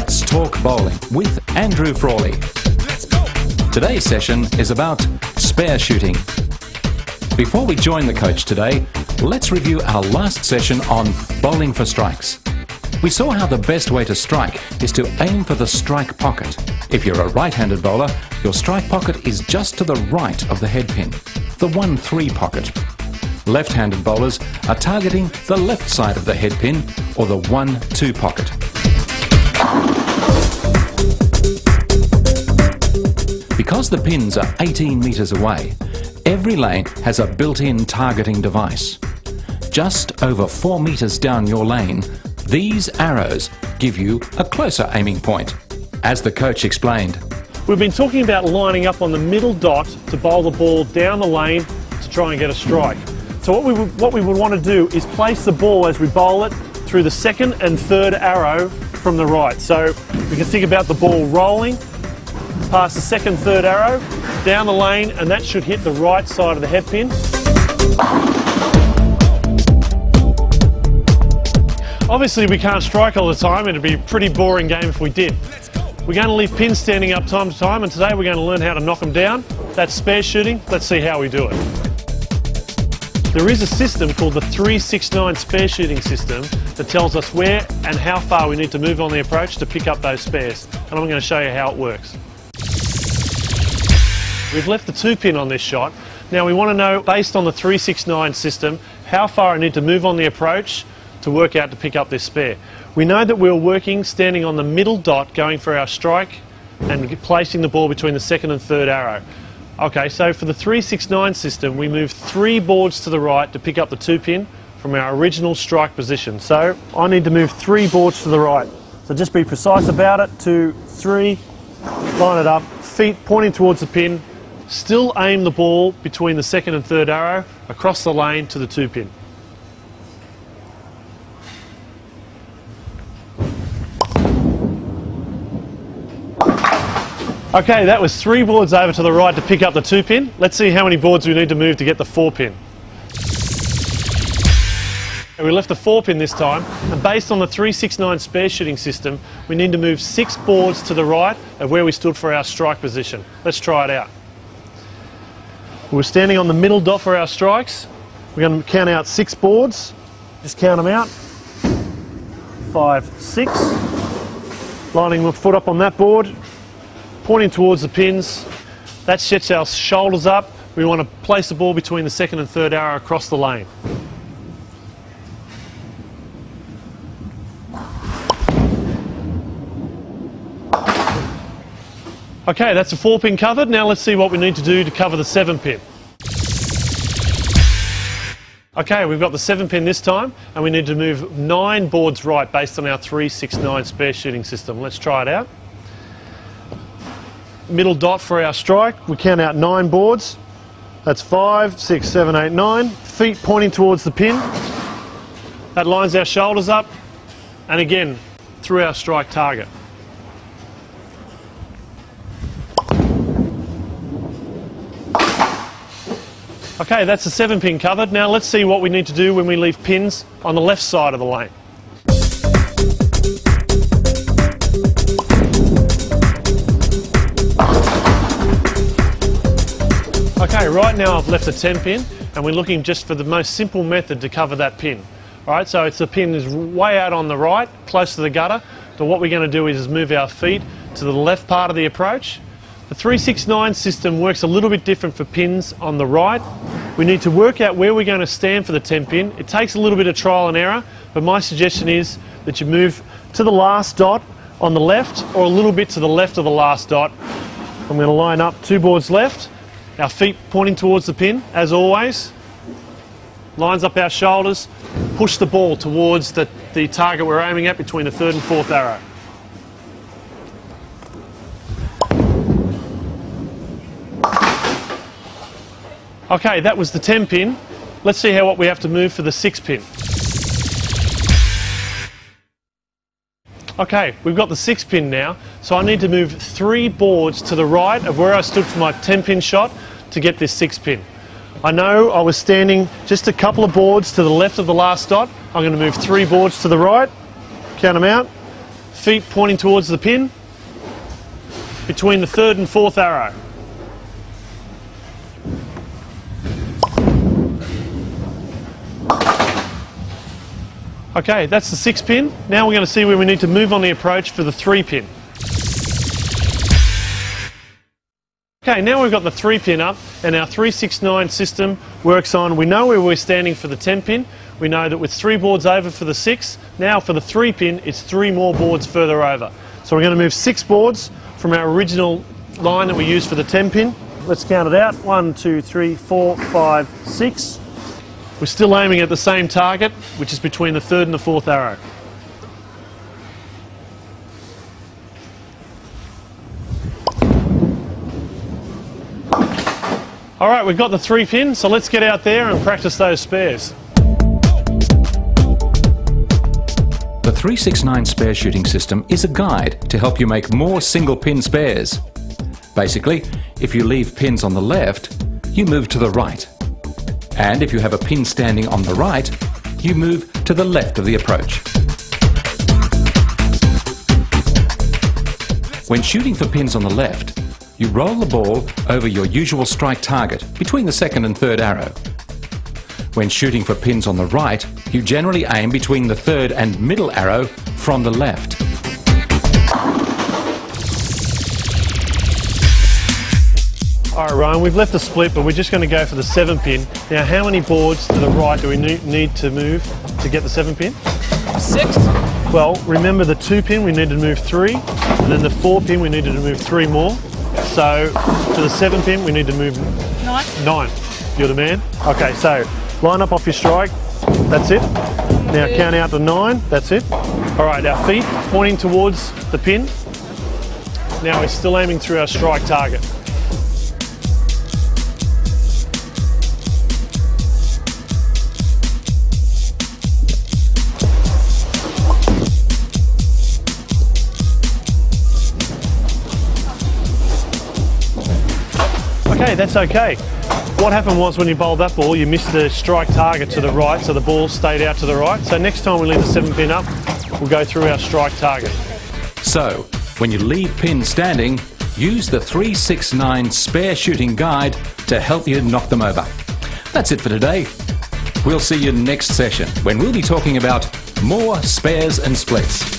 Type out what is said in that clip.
Let's talk bowling with Andrew Frawley. Let's go. Today's session is about spare shooting. Before we join the coach today, let's review our last session on bowling for strikes. We saw how the best way to strike is to aim for the strike pocket. If you're a right-handed bowler, your strike pocket is just to the right of the head pin, the 1-3 pocket. Left-handed bowlers are targeting the left side of the head pin or the 1-2 pocket. Because the pins are 18 metres away, every lane has a built-in targeting device. Just over 4 metres down your lane, these arrows give you a closer aiming point. As the coach explained, we've been talking about lining up on the middle dot to bowl the ball down the lane to try and get a strike. So what we would want to do is place the ball as we bowl it through the second and third arrow from the right. So we can think about the ball rolling past the second, third arrow, down the lane, and that should hit the right side of the head pin. Obviously we can't strike all the time, it'd be a pretty boring game if we did. We're going to leave pins standing up time to time, and today we're going to learn how to knock them down. That's spare shooting. Let's see how we do it. There is a system called the 3-6-9 spare shooting system that tells us where and how far we need to move on the approach to pick up those spares, and I'm going to show you how it works. We've left the 2-pin on this shot. Now we want to know, based on the 3-6-9 system, how far I need to move on the approach to work out to pick up this spare. We know that we're working standing on the middle dot, going for our strike and placing the ball between the second and third arrow. Okay, so for the 3-6-9 system, we move 3 boards to the right to pick up the 2-pin from our original strike position. So I need to move 3 boards to the right. So just be precise about it. 2, 3, line it up, feet pointing towards the pin, still aim the ball between the second and third arrow across the lane to the 2-pin. Okay, that was 3 boards over to the right to pick up the 2-pin. Let's see how many boards we need to move to get the 4-pin. We left the 4-pin this time, and based on the 3-6-9 spare shooting system, we need to move 6 boards to the right of where we stood for our strike position. Let's try it out. We're standing on the middle dot for our strikes. We're going to count out 6 boards. Just count them out. 5, 6. Lining the foot up on that board. Pointing towards the pins. That sets our shoulders up. We want to place the ball between the second and third arrow across the lane. Okay, that's the 4-pin covered. Now let's see what we need to do to cover the 7-pin. Okay, we've got the 7-pin this time, and we need to move 9 boards right based on our 3-6-9 spare shooting system. Let's try it out. Middle dot for our strike. We count out 9 boards. That's 5, 6, 7, 8, 9. Feet pointing towards the pin. That lines our shoulders up, and again, through our strike target. Okay, that's the 7-pin covered. Now let's see what we need to do when we leave pins on the left side of the lane. Okay, right now I've left a 10-pin, and we're looking just for the most simple method to cover that pin. Alright, so it's the pin is way out on the right, close to the gutter. So what we're going to do is move our feet to the left part of the approach. The 3-6-9 system works a little bit different for pins on the right. We need to work out where we're going to stand for the 10-pin. It takes a little bit of trial and error, but my suggestion is that you move to the last dot on the left, or a little bit to the left of the last dot. I'm going to line up 2 boards left, our feet pointing towards the pin, as always. Lines up our shoulders, push the ball towards the target we're aiming at between the 3rd and 4th arrow. Okay, that was the 10-pin. Let's see what we have to move for the 6-pin. Okay, we've got the 6-pin now, so I need to move 3 boards to the right of where I stood for my 10-pin shot to get this 6-pin. I know I was standing just a couple of boards to the left of the last dot. I'm going to move 3 boards to the right, count them out, feet pointing towards the pin, between the third and fourth arrow. Okay, that's the 6 pin. Now we're going to see where we need to move on the approach for the 3 pin. Okay, now we've got the 3 pin up and our 369 system works on, we know where we're standing for the 10 pin, we know that with 3 boards over for the 6, now for the 3 pin it's 3 more boards further over. So we're going to move 6 boards from our original line that we used for the 10 pin. Let's count it out, 1, 2, 3, 4, 5, 6. We're still aiming at the same target, which is between the 3rd and the 4th arrow. Alright, we've got the 3 pin, so let's get out there and practice those spares. The 369 spare shooting system is a guide to help you make more single pin spares. Basically, if you leave pins on the left, you move to the right. And if you have a pin standing on the right, you move to the left of the approach. When shooting for pins on the left, you roll the ball over your usual strike target between the 2nd and 3rd arrow. When shooting for pins on the right, you generally aim between the 3rd and middle arrow from the left. Alright Ryan, we've left the split, but we're just going to go for the 7 pin. Now how many boards to the right do we need to move to get the 7 pin? 6. Well, remember the 2 pin we needed to move 3, and then the 4 pin we needed to move 3 more. So to the 7 pin we need to move 9. 9. You're the man? Okay, so line up off your strike, that's it. Now count out to 9, that's it. Alright, our feet pointing towards the pin. Now we're still aiming through our strike target. Okay, that's okay. What happened was when you bowled that ball, you missed the strike target to the right, so the ball stayed out to the right. So next time we leave the 7 pin up, we'll go through our strike target. So, when you leave pins standing, use the 369 spare shooting guide to help you knock them over. That's it for today. We'll see you next session when we'll be talking about more spares and splits.